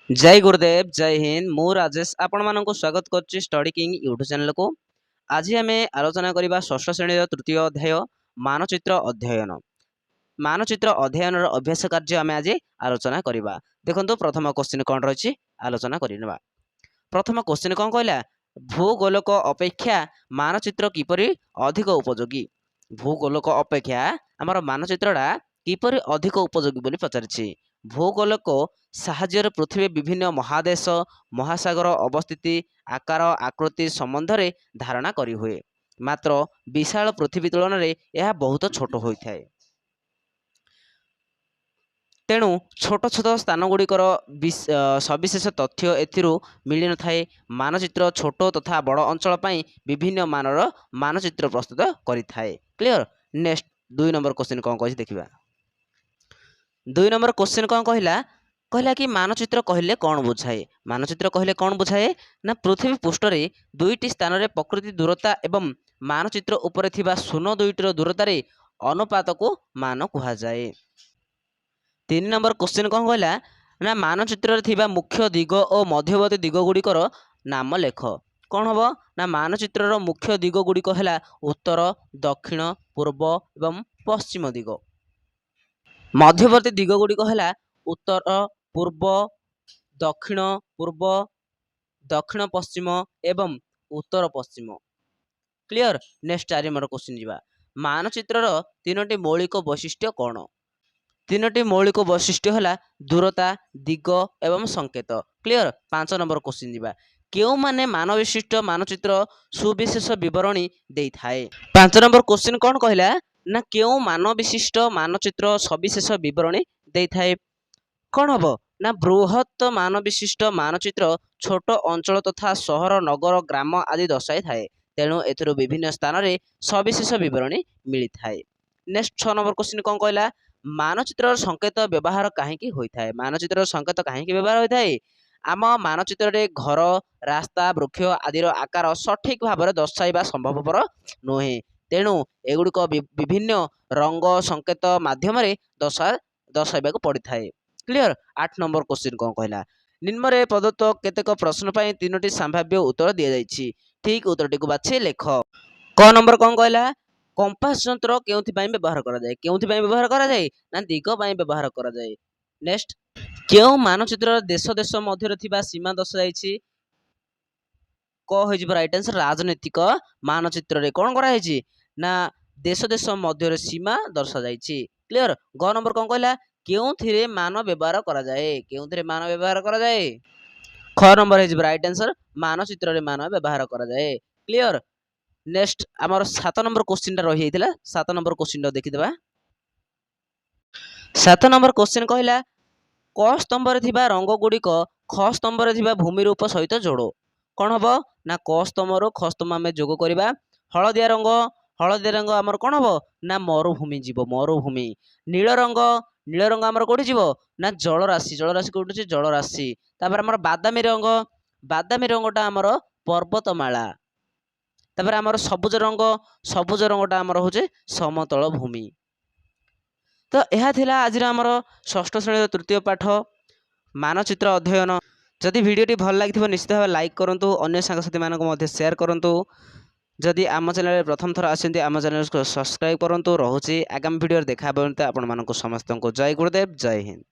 जय गुरुदेव जय हिंद मु राजेश आपण मानक स्वागत करुच्ची स्टडी किंग यूट्यूब चैनल को। आज आम आलोचना करबा षष्ठ श्रेणी तृतीय अध्याय मानचित्र अध्ययन। मानचित्र अध्ययन अभ्यास कार्य आम आज आलोचना करबा। देखंतु प्रथम क्वेश्चन कौन रही आलोचना करबा। प्रथम क्वेश्चन कौन कहला भूगोलक अपेक्षा मानचित्र किपरि अधिक उपयोगी। भूगोलक अपेक्षा आमर मानचित्रटा किपरि अधिक उपयोगी बोली पचारिछि। भूगोलक साहाय्य पृथ्वी विभिन्न महादेश महासागर अवस्थिति आकार आकृति संबंध में धारणा करी हुए, मात्र विशाल पृथ्वी तुलन में यह बहुत छोट होता है। तेणु छोट छोट स्थान गुड़िकर सविशेष तथ्य एथिरू मिली न थाए। मानचित्र छोट तथा बड़ अंचल पाई विभिन्न मानर मानचित्र प्रस्तुत करिथाए। क्लियर। नेक्स्ट 2 नंबर क्वेश्चन कौन कहि देखिबा। 2 नंबर क्वेश्चन कौन कहला कहला कि मानचित्र कहले कौन बुझाए। मानचित्र कहले कौन बुझाए ना पृथ्वी पृष्ठ रे दुईटी स्थान रे प्रकृति दूरता एवं मानचित्र उपरे थिबा शून्य दुईटर दूरता रे अनुपात को मान कहा जाए। 3 नंबर क्वेश्चन कौन कहला ना मानचित्र रे थिबा मुख्य दिग और मध्यवर्ती दिग गुड़िकर नाम लेख। कौन हम ना मानचित्र रो मुख्य दिग गुड़िक है उत्तर दक्षिण पूर्व एवं पश्चिम दिग। मध्यवर्ती दिग गुड़िक है उत्तर पूर्व दक्षिण पूर्व दक्षिण पश्चिम एवं उत्तर पश्चिम। क्लियर। नेक्स्ट 4 नंबर क्वेश्चन जीवा। मानचित्र रो तीनोटी मौलिक वैशिष्ट्य कौन। तीनोटी मौलिक वैशिष्ट्य है दूरता दिग एवं संकेत। क्लियर। 5 नंबर क्वेश्चन जीवा। क्यों माने मान विशिष्ट मानचित्र सुविशेष विवरणी दे थाए। 5 नंबर क्वेश्चन कौन कहला ना क्यों मान विशिष्ट मानचित्र सविशेष विवरणी दे थाए। कौन हम ना बृहत मान विशिष्ट मानचित्र छोट अंचल तथा सहर नगर ग्राम आदि दर्शाई थाए। तेणु एथुरु विभिन्न स्थान रे सविशेष विवरणी मिली थाए। नेक्स्ट 6 नंबर क्वेश्चन कौन कहला मानचित्र संकेत व्यवहार कहीं होता है। मानचित्र संकेत कहीं व्यवहार होता है। आम मानचित्र रे घर रास्ता वृक्ष आदि आकार सठिक भाव में दर्शाइबा संभवपर नुहे। तेणु एगुड़िक विभिन्न रंग संकेत माध्यम दर्शाइबा पड़ी थाए। क्लियर। 8 नंबर क्वेश्चन कौन कहला निम्न रे प्रदत्त केतेक प्रश्न पाई तीनोटी संभाव्य उत्तर दिया जायछि। ठीक उत्तरटी को बाछि लेख। क नंबर कौन कहला कंपास यंत्र केउथि व्यवहार करा जाए। केउथि व्यवहार करा जाए ना दिग पाई व्यवहार करा जाए। नेक्स्ट केउ मानचित्र देश देश मध्य थिबा सीमा दर्शा जायछि। क होई जिवो राइट आंसर राजनीतिक मानचित्र रे कोन करा जायछि ना देश देश मध्य सीमा दर्शा जायछि। क्लियर। ग नंबर कौन कहला केउथिरे मान व्यवहार करा जाए। केउथिरे मान व्यवहार करा जाए। ख नंबर है राइट आंसर मानचित्र रे मान व्यवहार करा जाए। क्लियर। नेक्स्ट आमर 7 नंबर क्वेश्चन रही जाइतिला। 7 नंबर क्वेश्चन देखि देबा। 7 नंबर क्वेश्चन कहला क स्तंभ रे थिबा रंग गुड़िक ख स्तंभ रे थिबा भूमि रूप सहित जोड़ो। कौन हम ना क स्तंभ रो ख स्तंभ आम जोग करवा। हलदिया रंग आमर कौन हम ना मरुभूमि जीव मरुभूमि। नील रंग आमर कौटी जीव ना जलराशि कौटी जलराशि। तापर आमर बादामी रंगटा आमर पर्वतमाला। तापर आमर सबुज रंगटा आमर होचे समतल भूमि। तो यह थिला आज आमर षष्ठ श्रेणी तृतीय पाठ मानचित्र अध्ययन। जदि वीडियोटी भल लगी निश्चित भाव लाइक करूँ अन्य सांगसाथी मानक शेयर करूँ। जदि आम चैनल प्रथम थर आसती आम चैनल को सब्सक्राइब करूँ। रोचे आगामी वीडियो देखा आपण समस्त को जय गुरुदेव जय हिंद।